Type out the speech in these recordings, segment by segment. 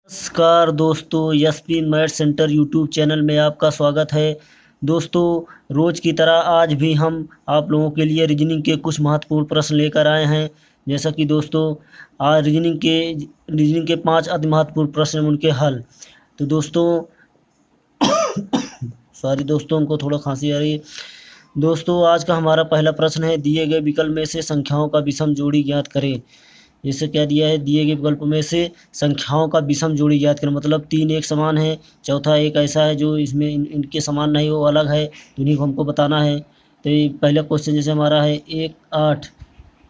नमस्कार दोस्तों, यशपी math centre YouTube channel में आपका स्वागत है। दोस्तों, रोज़ की तरह आज भी हम आप लोगों के लिए रीजनिंग के कुछ महत्वपूर्ण प्रश्न लेकर आए हैं। जैसा कि दोस्तों, आज रीजनिंग के 5 अति महत्वपूर्ण प्रश्न उनके हल। तो दोस्तों सॉरी दोस्तों, हमको थोड़ा खांसी आ रही है। दोस्तों, आज का हमारा पहला प्रश्न है, दिए गए विकल्प में से संख्याओं का विषम जोड़ी ज्ञात करें। जैसे क्या दिया है, दिए गए विकल्प में से संख्याओं का विषम जोड़ी ज्ञात करें। मतलब 3 एक समान है, चौथा एक ऐसा है जो इसमें इनके समान नहीं, वो अलग है, तो इन्हीं को हमको बताना है। तो ये पहला क्वेश्चन जैसे हमारा है 1 8,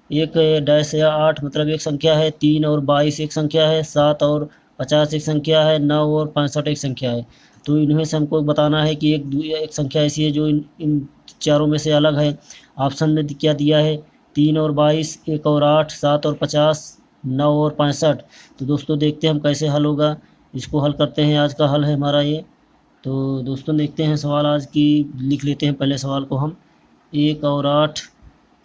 एक डैश या 8 मतलब एक संख्या है, 3 और 22 एक संख्या है, 7 और 50 एक संख्या है, 9 और 65 एक संख्या है। तो इनमें से हमको बताना है कि एक संख्या ऐसी है जो इन चारों में से अलग है। ऑप्शन में क्या दिया है, 3 और 22, 1 और 8, 7 और 50, 9 और 65। तो दोस्तों देखते हैं हम कैसे हल होगा। इसको हल करते हैं। आज का हल है हमारा ये। तो दोस्तों देखते हैं सवाल आज की, लिख लेते हैं पहले सवाल को हम। 1 और 8,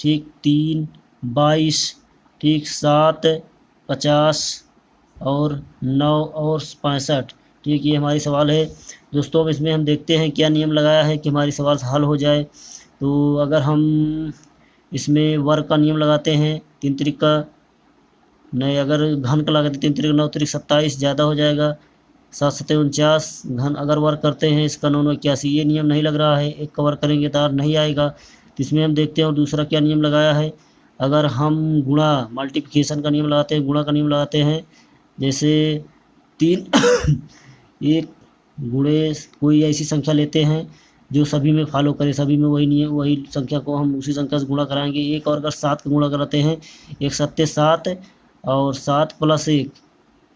ठीक, 3 22, ठीक, 7 50 और 9 और 65, ठीक, ये हमारी सवाल है। दोस्तों अब इसमें हम देखते हैं क्या नियम लगाया है कि हमारी सवाल हल हो जाए। तो अगर हम इसमें वर्ग का नियम लगाते हैं, 3 त्रिक का नहीं, अगर घन का लगाते 3 त्रिक 9 त्रिक 27, ज़्यादा हो जाएगा। 7 सत्ते 49, घन अगर वर्ग करते हैं इसका 9 81, ये नियम नहीं लग रहा है। एक का वर्ग करेंगे तो नहीं आएगा। तो इसमें हम देखते हैं। और दूसरा क्या नियम लगाया है, अगर हम गुणा मल्टीप्लिकेशन का नियम लगाते हैं, गुणा का नियम लगाते हैं, जैसे 3 एक गुणे कोई ऐसी संख्या लेते हैं जो सभी में फॉलो करे, सभी में वही नियम, वही संख्या को हम उसी संख्या से गुणा कराएंगे। एक और अगर 7 का गुणा कराते हैं, 1 सत्ते 7 और 7 प्लस 1,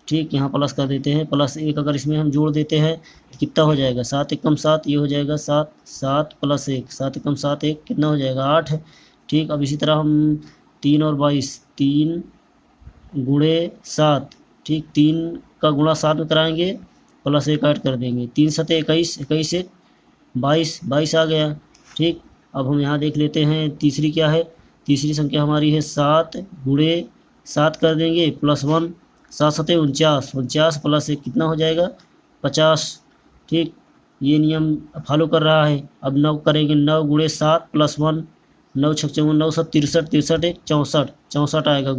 ठीक, यहाँ प्लस कर देते हैं, प्लस 1 अगर इसमें हम जोड़ देते हैं तो कितना हो जाएगा, 7 एकम 7, ये हो जाएगा 7, 7 प्लस 1, 7 एकम 7, 1 कितना हो जाएगा 8, ठीक। अब इसी तरह हम 3 और 22, 3 गुणे 7, ठीक, 3 का गुणा 7 में कराएंगे, प्लस 1 ऐड कर देंगे, 3 सत्ते 21, 21 1 22, 22 आ गया, ठीक। अब हम यहाँ देख लेते हैं तीसरी क्या है। तीसरी संख्या हमारी है 7 गुणे 7 कर देंगे प्लस 1, 7 सत्ते 49, 49 प्लस 1 कितना हो जाएगा 50, ठीक। ये नियम फॉलो कर रहा है। अब 9 करेंगे, 9 गुणे 7 प्लस 1, 9 छक 54, 9 7 63, 63 1 64, 64 आएगा।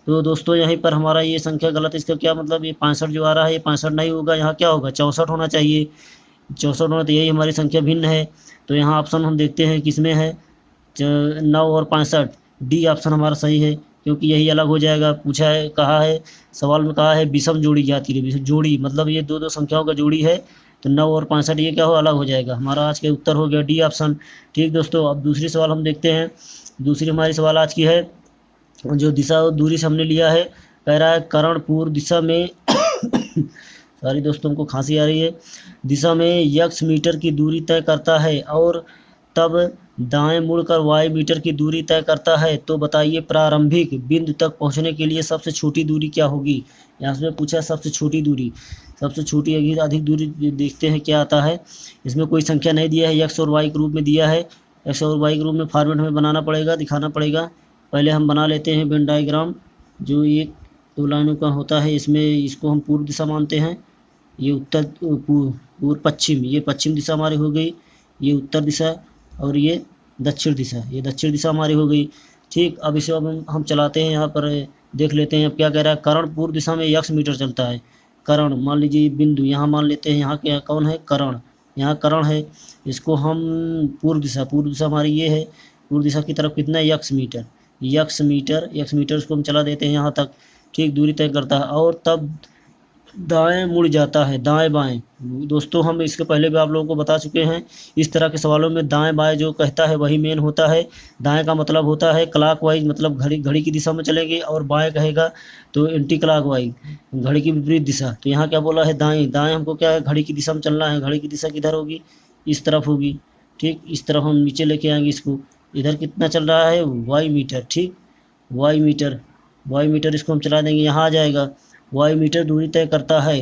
तो दोस्तों यहीं पर हमारा ये संख्या गलत है। इसका क्या मतलब, ये 65 जो आ रहा है ये 65 नहीं होगा, यहाँ क्या होगा 64 होना चाहिए। 64 होना, तो यही हमारी संख्या भिन्न है। तो यहाँ ऑप्शन हम देखते हैं किसमें है, 9 और 65, डी ऑप्शन हमारा सही है, क्योंकि यही अलग हो जाएगा। पूछा है, कहा है, सवाल में कहा है विषम जोड़ी ज्ञात कीजिए। जोड़ी मतलब ये दो संख्याओं का जोड़ी है, तो 9 और 65 ये क्या हो, अलग हो जाएगा। हमारा आज के उत्तर हो गया डी ऑप्शन, ठीक। दोस्तों अब दूसरी सवाल हम देखते हैं। दूसरी हमारी सवाल आज की है, जो दिशा और दूरी से हमने लिया है, कह रहा है कर्ण पूर्व दिशा में सॉरी दोस्तों, को खांसी आ रही है, दिशा में x मीटर की दूरी तय करता है और तब दाएं मुड़कर y मीटर की दूरी तय करता है, तो बताइए प्रारंभिक बिंदु तक पहुंचने के लिए सबसे छोटी दूरी क्या होगी। यहाँ से पूछा सबसे छोटी दूरी, सबसे छोटी अधिक दूरी देखते हैं क्या आता है। इसमें कोई संख्या नहीं दिया है, x और y के रूप में दिया है। x और y के रूप में फॉर्मेट हमें बनाना पड़ेगा, दिखाना पड़ेगा। पहले हम बना लेते हैं वेन डायग्राम, जो एक 2 लाइनों का होता है। इसमें इसको हम पूर्व दिशा मानते हैं, ये उत्तर पूर्व पश्चिम, ये पश्चिम दिशा हमारी हो गई, ये उत्तर दिशा, और ये दक्षिण दिशा, ये दक्षिण दिशा हमारी हो गई, ठीक। अब इसे अब हम चलाते हैं, यहाँ पर देख लेते हैं अब क्या कह रहा है। कर्ण पूर्व दिशा में x मीटर चलता है। कर्ण मान लीजिए बिंदु, यहाँ मान लेते हैं, यहाँ क्या कौन है, कर्ण, यहाँ कर्ण है। इसको हम पूर्व दिशा हमारी ये है, पूर्व दिशा की तरफ कितना है x मीटर, x मीटर इसको हम चला देते हैं यहाँ तक, ठीक, दूरी तय करता है। और तब दाएं मुड़ जाता है, दाएं बाएं। दोस्तों हम इसके पहले भी आप लोगों को बता चुके हैं, इस तरह के सवालों में दाएं बाएं जो कहता है वही मेन होता है। दाएं का मतलब होता है क्लॉकवाइज, मतलब घड़ी की दिशा में चलेंगे, और बाएं कहेगा तो एंटी क्लॉकवाइज, घड़ी की विपरीत दिशा। तो यहाँ क्या बोला है, दाएं, दाएं हमको क्या है, घड़ी की दिशा में चलना है। घड़ी की दिशा किधर होगी, इस तरफ होगी, ठीक। इस तरफ हम नीचे लेके आएंगे इसको, इधर कितना चल रहा है y मीटर, ठीक, y मीटर इसको हम चला देंगे, यहाँ आ जाएगा y मीटर दूरी तय करता है।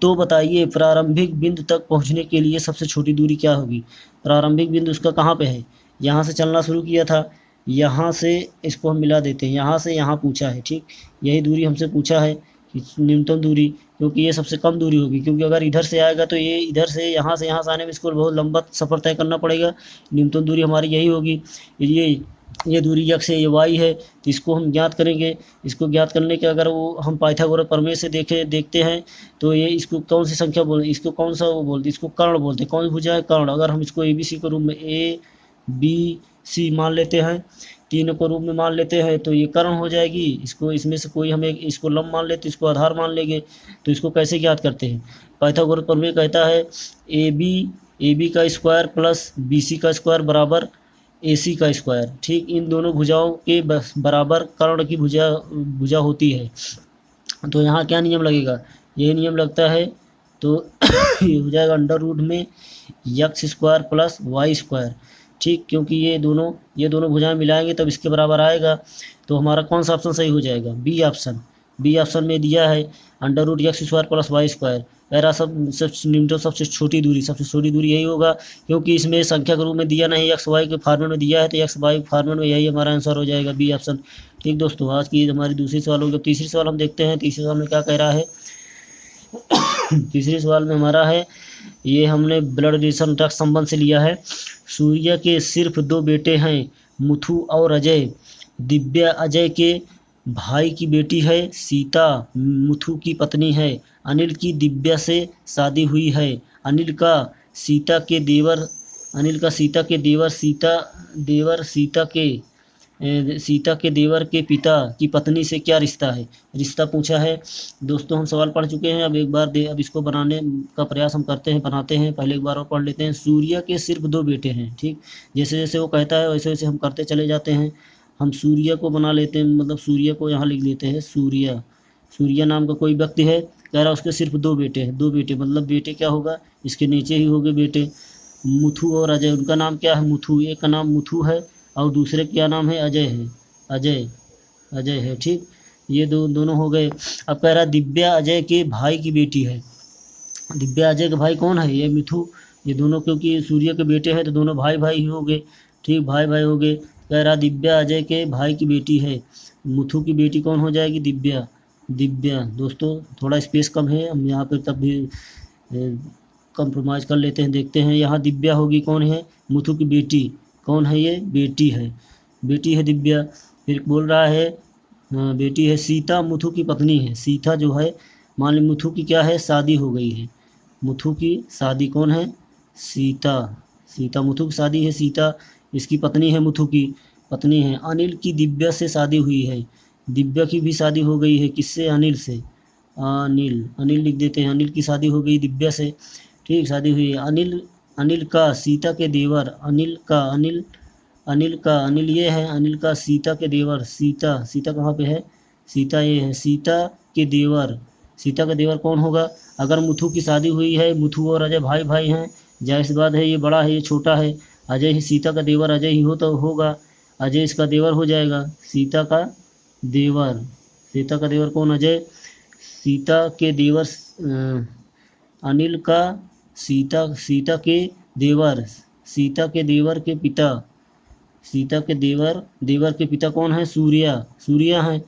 तो बताइए प्रारंभिक बिंदु तक पहुंचने के लिए सबसे छोटी दूरी क्या होगी। प्रारंभिक बिंदु उसका कहाँ पे है, यहाँ से चलना शुरू किया था, यहाँ से इसको हम मिला देते हैं, यहाँ से यहाँ पूछा है, ठीक। यही दूरी हमसे पूछा है न्यूनतम दूरी, क्योंकि ये सबसे कम दूरी होगी, क्योंकि अगर इधर से आएगा तो ये इधर से यहाँ से आने में इसको बहुत लंबा सफ़र तय करना पड़ेगा। न्यूनतम दूरी हमारी यही होगी। ये दूरी यक्स है, ये वाई है, तो इसको हम ज्ञात करेंगे। इसको ज्ञात करने के अगर वो हम पाइथागोरस प्रमेय से देखते हैं तो ये इसको कौन सी संख्या बोलते, इसको कौन सा वो बोलते, इसको कर्ण बोलते हैं। कौन सी भुजा है? कर्ण। अगर हम इसको ABC के रूप में ABC मान लेते हैं, तीनों को रूप में मान लेते हैं, तो ये कर्ण हो जाएगी। इसको इसमें से कोई हमें इसको लंब मान लेते, इसको आधार मान लेंगे। तो इसको कैसे ज्ञात करते हैं? पाइथागोरस प्रमेय कहता है AB का स्क्वायर प्लस BC का स्क्वायर बराबर AC का स्क्वायर। ठीक, इन दोनों भुजाओं के बराबर कर्ण की भुजा होती है। तो यहाँ क्या नियम लगेगा? यही नियम लगता है। तो ये हो जाएगा अंडर रूट में x square plus y square. ठीक, क्योंकि ये दोनों भुजाएं मिलाएंगे तब इसके बराबर आएगा। तो हमारा कौन सा ऑप्शन सही हो जाएगा? बी ऑप्शन में दिया है under root x square plus y square. कह रहा न्यूनतम सबसे छोटी दूरी यही होगा, क्योंकि इसमें संख्या के रूप में दिया नहीं, एक्स वाई के फॉर्मेट में दिया है, तो एक्स वाई फॉर्मेट में यही हमारा आंसर हो जाएगा, बी ऑप्शन। ठीक दोस्तों, आज की हमारी दूसरी सवाल होगी। तीसरी सवाल हम देखते हैं। तीसरे सवाल में क्या कह रहा है? तीसरे सवाल में हमारा है, ये हमने ब्लड रिलेशन रक्त संबंध से लिया है। सूर्य के सिर्फ 2 बेटे हैं, मुथु और अजय। दिव्या अजय के भाई की बेटी है, सीता मुथु की पत्नी है। अनिल की दिव्या से शादी हुई है। अनिल का सीता के देवर सीता के देवर के पिता की पत्नी से क्या रिश्ता है? रिश्ता पूछा है। दोस्तों हम सवाल पढ़ चुके हैं, अब एक बार अब इसको बनाने का प्रयास हम बनाते हैं। पहले एक बार और पढ़ लेते हैं। सूर्य के सिर्फ 2 बेटे हैं। ठीक, जैसे जैसे वो कहता है वैसे वैसे हम करते चले जाते हैं। हम सूर्य को बना लेते हैं, मतलब सूर्य को यहाँ लिख लेते हैं। सूर्य नाम का कोई व्यक्ति है, कह रहा उसके सिर्फ 2 बेटे हैं। 2 बेटे मतलब बेटे क्या होगा? इसके नीचे ही होंगे बेटे। मुथु और अजय, उनका नाम क्या है? मुथु। एक का नाम मुथु है और दूसरे क्या नाम है? अजय है। अजय है। ठीक, ये दोनों हो गए। अब कह रहा दिव्या अजय के भाई की बेटी है। दिव्या अजय के भाई कौन है? ये मिथु। ये दोनों क्योंकि सूर्य के बेटे हैं तो दोनों भाई ही हो गए। ठीक, भाई हो गए। कह रहा दिव्या अजय के भाई की बेटी है। मुथु की बेटी कौन हो जाएगी? दिव्या। दोस्तों थोड़ा स्पेस कम है, हम यहाँ पर तब भी कंप्रोमाइज़ कर लेते हैं। देखते हैं, यहाँ दिव्या होगी, कौन है? मुथु की बेटी। कौन है ये? बेटी है दिव्या। फिर बोल रहा है बेटी है। सीता मुथु की पत्नी है। सीता जो है, मान ली मुथु की क्या है? शादी हो गई है। मुथु की शादी कौन है? सीता मुथु की शादी है। सीता इसकी पत्नी है, मुथु की पत्नी है। अनिल की दिव्या से शादी हुई है। दिव्या की भी शादी हो गई है। किससे? अनिल से। अनिल लिख देते हैं। अनिल की शादी हो गई दिव्या से। ठीक, शादी हुई है। अनिल का सीता के देवर। अनिल ये है। अनिल का सीता के देवर। सीता कहाँ पे है? सीता ये है। सीता के देवर कौन होगा? अगर मुथु की शादी हुई है, मुथु और अजय भाई हैं, जाहिर सी बात है ये बड़ा है, ये छोटा है। अजय ही सीता का देवर, अजय ही होगा। अजय इसका देवर हो जाएगा। सीता का देवर कौन? अजय। सीता के देवर अनिल का सीता के देवर के पिता कौन है? सूर्य है।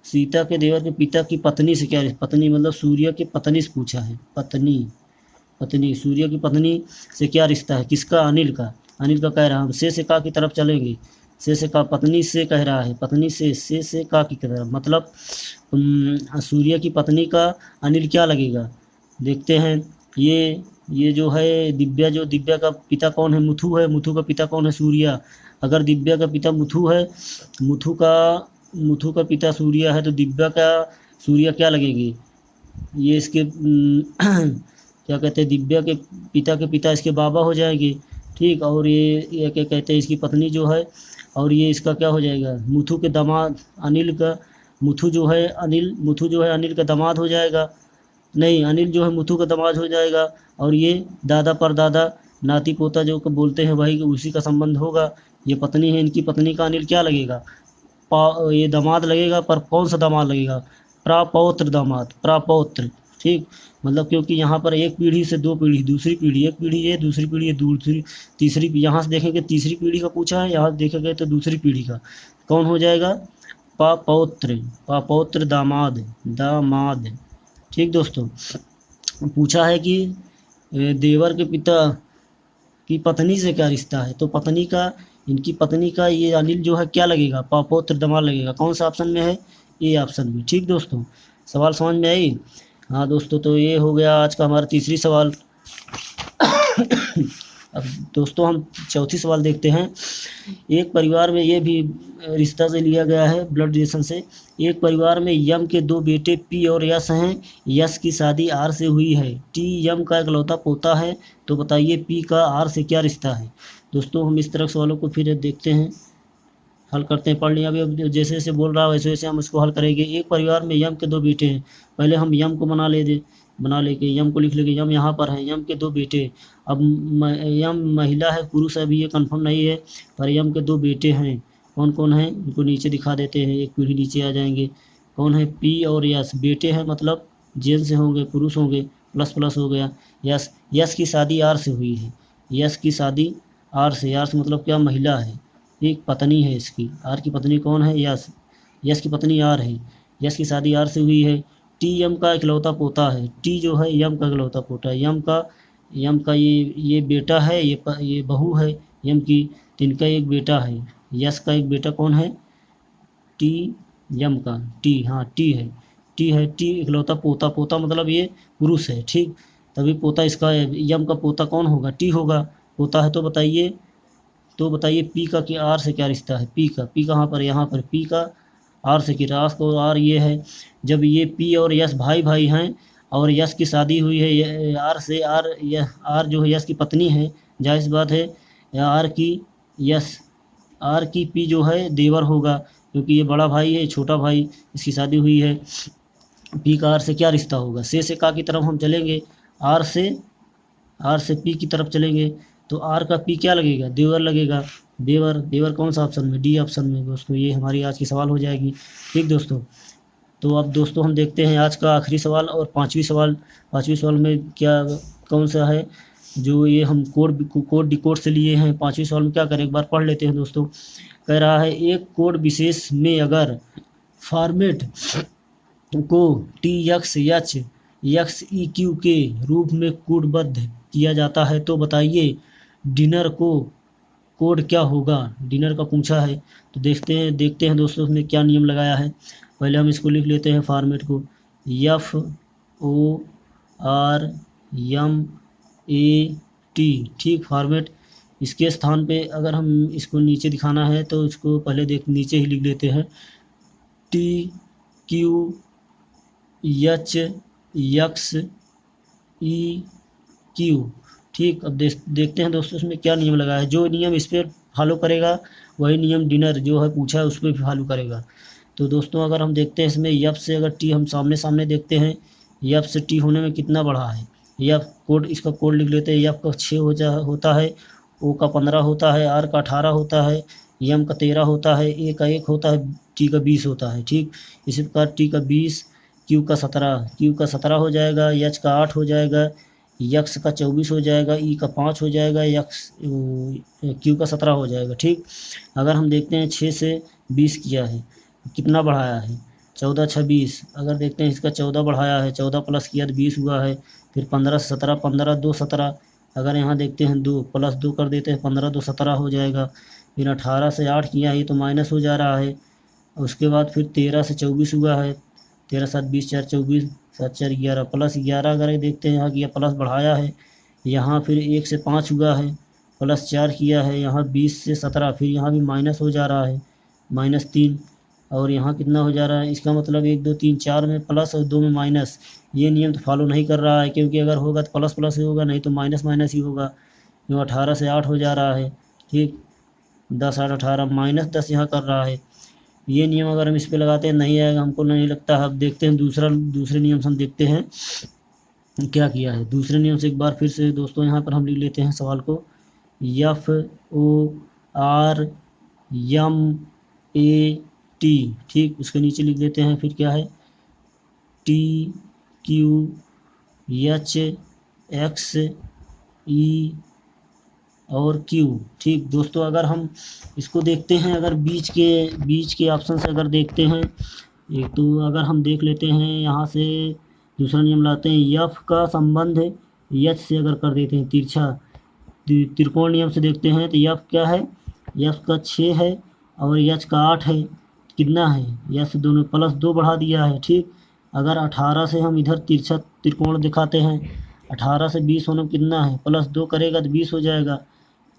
सीता के देवर के पिता की पत्नी से क्या? पत्नी मतलब सूर्य की पत्नी से पूछा है। पत्नी सूर्य की पत्नी से क्या रिश्ता है? किसका? अनिल का कह रहा है। हम से का की तरफ चलेंगे। से का पत्नी से कह रहा है। पत्नी से का की तरफ, मतलब सूर्य की पत्नी का अनिल क्या लगेगा? देखते हैं। ये जो है दिव्या का पिता कौन है? मुथु है। मुथु का पिता कौन है? सूर्य। अगर दिव्या का पिता मुथु है, मुथु का पिता सूर्य है, तो दिव्या का सूर्य क्या लगेगी? ये इसके क्या कहते हैं? दिव्या के पिता इसके बाबा हो जाएंगे। ठीक, और ये क्या कहते हैं? इसकी पत्नी जो है, और ये इसका क्या हो जाएगा? मुथु के दामाद। मुथु जो है अनिल का दामाद हो जाएगा। नहीं, अनिल जो है मुथु का दामाद हो जाएगा। और ये दादा परदादा, नाती पोता जो बोलते हैं वही, उसी का संबंध होगा। ये पत्नी है, इनकी पत्नी का अनिल क्या लगेगा? ये दामाद लगेगा। पर कौन सा दामाद लगेगा? प्रापौत्र। ठीक, मतलब क्योंकि यहाँ पर एक पीढ़ी से 2 पीढ़ी, दूसरी पीढ़ी, एक पीढ़ी है, दूसरी पीढ़ी है, तीसरी। यहाँ से देखेंगे तीसरी पीढ़ी का पूछा है, यहाँ देखेंगे तो दूसरी पीढ़ी का। कौन हो जाएगा? पापौत्र, पापौत्र दामाद, दामाद। ठीक दोस्तों, पूछा है कि देवर के पिता की पत्नी से क्या रिश्ता है, तो पत्नी का, इनकी पत्नी का ये अनिल जो है क्या लगेगा, पापौत्र दामाद लगेगा। कौन सा ऑप्शन में है, ए ऑप्शन में। ठीक दोस्तों, सवाल समझ में आई। हाँ दोस्तों, तो ये हो गया आज का हमारा तीसरी सवाल। अब दोस्तों हम चौथी सवाल देखते हैं। एक परिवार में, ये भी रिश्ता से लिया गया है, ब्लड रिलेशन से। एक परिवार में यम के दो बेटे पी और यश हैं। यश की शादी आर से हुई है। टी यम का इकलौता पोता है, तो बताइए पी का आर से क्या रिश्ता है। दोस्तों हम इस तरह सवालों को फिर देखते हैं, हल करते हैं। पढ़ लिया अभी, अब जैसे जैसे बोल रहा है वैसे वैसे हम उसको हल करेंगे। एक परिवार में यम के दो बेटे हैं। पहले हम यम को बना लेके यम को लिख लेंगे। यम यहाँ पर है, यम के दो बेटे। अब यम महिला है, पुरुष अभी ये कंफर्म नहीं है, पर यम के दो बेटे हैं। कौन कौन है, इनको नीचे दिखा देते हैं, एक पीढ़ी नीचे आ जाएंगे। कौन है, पी और यश। बेटे हैं मतलब जेंट्स से होंगे, पुरुष होंगे, प्लस प्लस हो गया। यश, यश की शादी आर से हुई है। यश की शादी आर से मतलब क्या, महिला है, एक पत्नी है इसकी। आर की पत्नी कौन है, यश। यश की पत्नी आर है। यश की शादी आर से हुई है। टी यम का इकलौता पोता है। टी जो है यम का इकलौता पोता है। यम का ये बेटा है, ये बहू है यम की। तो इनका एक बेटा है। यश का एक बेटा कौन है, टी यम का, टी, हाँ टी है। टी इकलौता पोता, पोता मतलब ये पुरुष है। ठीक, तभी पोता इसका है। यम का पोता कौन होगा, टी होगा, पोता है। तो बताइए पी का कि आर से क्या रिश्ता है। पी कहाँ पर, यहाँ पर। पी का आर से कि रास को आर ये है। जब ये पी और यश भाई भाई हैं और यश की शादी हुई है आर से, आर जो है यश की पत्नी है, जाहिर सी बात है आर की पी जो है देवर होगा, क्योंकि ये बड़ा भाई है, छोटा भाई, इसकी शादी हुई है। पी का आर से क्या रिश्ता होगा। से का की तरफ हम चलेंगे, आर से पी की तरफ चलेंगे, तो आर का पी क्या लगेगा, देवर लगेगा। देवर कौन सा ऑप्शन में, डी ऑप्शन में दोस्तों। ये हमारी आज की सवाल हो जाएगी। ठीक दोस्तों, तो अब दोस्तों हम देखते हैं आज का आखिरी सवाल और पांचवी सवाल में क्या, कौन सा है जो ये हम कोड डिकोड से लिए हैं। पांचवी सवाल में क्या करें, एक बार पढ़ लेते हैं दोस्तों। कह रहा है, एक कोड विशेष में अगर फॉर्मेट को T x x E Q के रूप में कोडबद्ध किया जाता है, तो बताइए डिनर को कोड क्या होगा। डिनर का पूछा है, तो देखते हैं दोस्तों उसने क्या नियम लगाया है। पहले हम इसको लिख लेते हैं फॉर्मेट को, FORMAT। ठीक, फॉर्मेट। इसके स्थान पे अगर हम इसको नीचे दिखाना है तो इसको पहले नीचे ही लिख लेते हैं, TQHXEQ। ठीक, अब देखते हैं दोस्तों इसमें क्या नियम लगा है। जो नियम इस पर फॉलो करेगा वही नियम डिनर जो है पूछा है उस पर भी फॉलो करेगा। तो दोस्तों अगर हम देखते हैं इसमें यफ से अगर टी हम सामने सामने देखते हैं, यफ से टी होने में कितना बढ़ा है। यफ कोड, इसका कोड लिख लेते हैं। यफ का 6 होता है, ओ का 15 होता है, आर का 18 होता है, एम का 13 होता है, ए का 1 होता है, टी का 20 होता है। ठीक, इसी प्रकार टी का 20, क्यू का 17 हो जाएगा, एच का 8 हो जाएगा, यक्स का 24 हो जाएगा, ई का 5 हो जाएगा, क्यू का 17 हो जाएगा। ठीक, अगर हम देखते हैं 6 से 20 किया है, कितना बढ़ाया है, 14 6 20। अगर देखते हैं इसका 14 बढ़ाया है, 14 प्लस किया तो 20 हुआ है। फिर 15 से 17, 15 2 17। अगर यहाँ देखते हैं 2 प्लस 2 कर देते हैं, 15 2 17 हो जाएगा। फिर 18 से 8 किया है, ये तो माइनस हो जा रहा है। उसके बाद फिर 13 से 24 हुआ है, 13 7 20 4 24, 7 4 11 प्लस 11। अगर देखते हैं यहाँ किया प्लस बढ़ाया है, यहाँ फिर 1 से 5 हुआ है, प्लस 4 किया है, यहाँ 20 से 17। फिर यहाँ भी माइनस हो जा रहा है, -3। और यहाँ कितना हो जा रहा है, इसका मतलब 1 2 3 4 में प्लस और 2 में माइनस। ये नियम तो फॉलो नहीं कर रहा है, क्योंकि अगर होगा तो प्लस प्लस ही होगा, नहीं तो माइनस माइनस ही होगा। जो 18 से 8 हो जा रहा है। ठीक, 10 8 18, -10 यहाँ कर रहा है। ये नियम अगर हम इस पर लगाते हैं नहीं आएगा, हमको नहीं लगता। अब देखते हैं दूसरे नियम से हम देखते हैं क्या किया है। दूसरे नियम से एक बार फिर से दोस्तों यहाँ पर हम लिख लेते हैं सवाल को, FORMAT। ठीक, उसके नीचे लिख देते हैं फिर क्या है, TQHXEQ और क्यू। ठीक दोस्तों, अगर हम इसको देखते हैं, अगर बीच के ऑप्शन से अगर देखते हैं, एक तो अगर हम देख लेते हैं यहाँ से, दूसरा नियम लाते हैं, यफ का संबंध यच से अगर कर देते हैं, तिरछा त्रिकोण नियम से देखते हैं, तो यफ क्या है, यफ का 6 है और यच का 8 है, कितना है, यच दोनों +2 बढ़ा दिया है। ठीक, अगर 18 से हम इधर तिरछा त्रिकोण दिखाते हैं, 18 से 20 होना कितना है, +2 करेगा तो 20 हो जाएगा,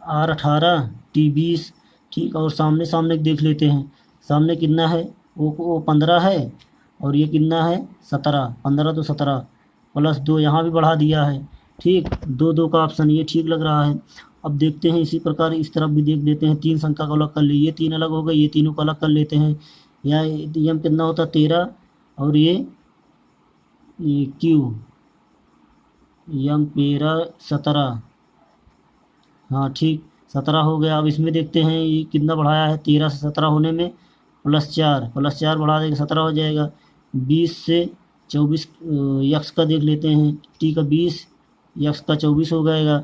R18 T20। ठीक, और सामने सामने देख लेते हैं, सामने कितना है, वो 15 है और ये कितना है 17, 15 तो 17 +2 यहाँ भी बढ़ा दिया है। ठीक, 2 का ऑप्शन ये ठीक लग रहा है। अब देखते हैं इसी प्रकार इस तरफ भी देख लेते हैं, 3 संख्या को अलग कर लिए, ये 3 अलग हो गए, ये तीनों को अलग कर लेते हैं, यहाँ यम कितना होता 13 और ये क्यू यम 17। हाँ ठीक, 17 हो गया। अब इसमें देखते हैं ये कितना बढ़ाया है, 13 से 17 होने में +4 बढ़ा देंगे 17 हो जाएगा। 20 से 24 यक्स का देख लेते हैं, टी का 20 यक्स का 24 हो जाएगा।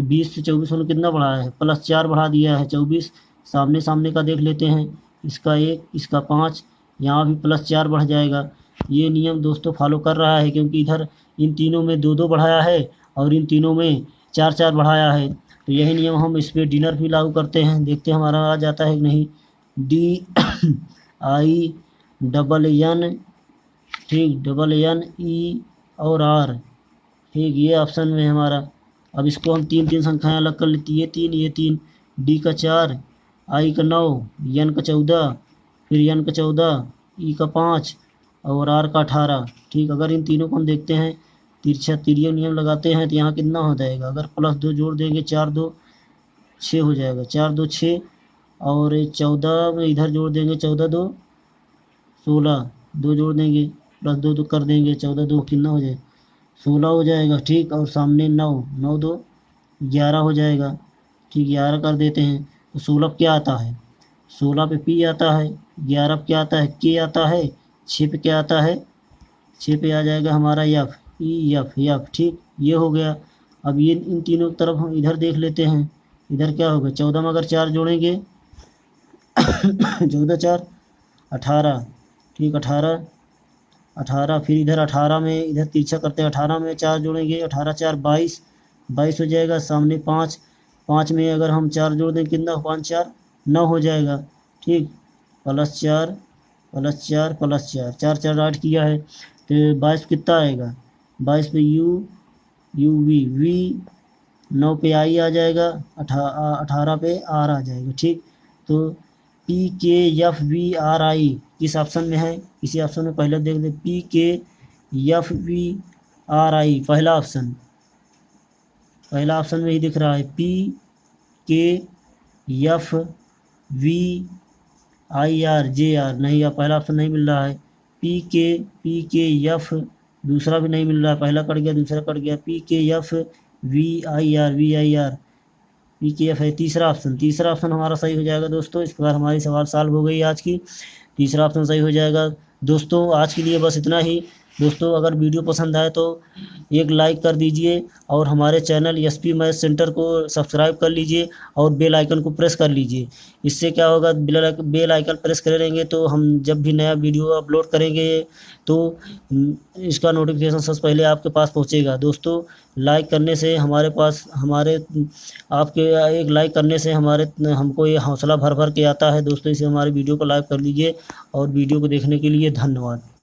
20 से 24 होने कितना बढ़ाया है, +4 बढ़ा दिया है 24। सामने सामने का देख लेते हैं, इसका 1 इसका 5, यहाँ भी +4 बढ़ जाएगा। ये नियम दोस्तों फॉलो कर रहा है, क्योंकि इधर इन तीनों में 2 बढ़ाया है और इन तीनों में 4 बढ़ाया है। तो यही नियम हम इस पर डिनर भी लागू करते हैं, देखते हैं हमारा आ जाता है कि नहीं। DINN, ठीक, NNE और R, ठीक, ये ऑप्शन में हमारा। अब इसको हम 3 संख्याएं अलग कर लेती है, ये 3 D का 4, I का 9, N का 14, फिर N का 14, E का 5 और R का 18। ठीक, अगर इन तीनों को हम देखते हैं, तिरछा तिर्यक नियम लगाते हैं, तो यहाँ कितना हो जाएगा, अगर +2 जोड़ देंगे 4 2 6 हो जाएगा, 4 2 6 और 14 में इधर जोड़ देंगे, 14 2 16, 2 जोड़ देंगे +2 तो कर देंगे, 14 2 कितना हो जाए 16 हो जाएगा। ठीक, और सामने 9 2 11 हो जाएगा। ठीक, 11 कर देते हैं, तो 16 क्या आता है, 16 पे P आता है, 11 पे क्या आता है, K आता है, 6 पे क्या आता है, 6 पे आ जाएगा हमारा F। ठीक, ये हो गया। अब ये इन तीनों तरफ हम इधर देख लेते हैं, इधर क्या होगा, 14 में अगर 4 जोड़ेंगे 14 4 18। ठीक, 18 फिर इधर 18 में इधर तिरछा करते हैं, 18 में 4 जोड़ेंगे, 18 4 22 हो जाएगा। सामने 5 में अगर हम 4 जोड़ दें कितना, 5 4 9 हो जाएगा। ठीक, +4 4 4 8 किया है, तो 22 कितना आएगा, 22 पे V 9 पे I आ जाएगा, 18 पे R आ जाएगा। ठीक, तो PKFVRI किस ऑप्शन में है, इसी ऑप्शन में पहले देख लें, PKFVRI पहला ऑप्शन में ही दिख रहा है, PKFVIRJR नहीं, पहला ऑप्शन नहीं मिल रहा है। PKF दूसरा भी नहीं मिल रहा है, पहला कट गया दूसरा कट गया, PKFVIR PKF है तीसरा ऑप्शन हमारा सही हो जाएगा। दोस्तों इस प्रकार हमारी सवाल सॉल्व हो गई आज की, तीसरा ऑप्शन सही हो जाएगा। दोस्तों आज के लिए बस इतना ही। दोस्तों अगर वीडियो पसंद आए तो एक लाइक कर दीजिए और हमारे चैनल SP मैथ सेंटर को सब्सक्राइब कर लीजिए और बेल आइकन को प्रेस कर लीजिए। इससे क्या होगा, बेल आइकन प्रेस करेंगे तो हम जब भी नया वीडियो अपलोड करेंगे तो इसका नोटिफिकेशन सबसे पहले आपके पास पहुंचेगा। दोस्तों लाइक करने से आपके एक लाइक करने से हमको ये हौसला भर के आता है। दोस्तों इसे हमारे वीडियो को लाइक कर लीजिए और वीडियो को देखने के लिए धन्यवाद।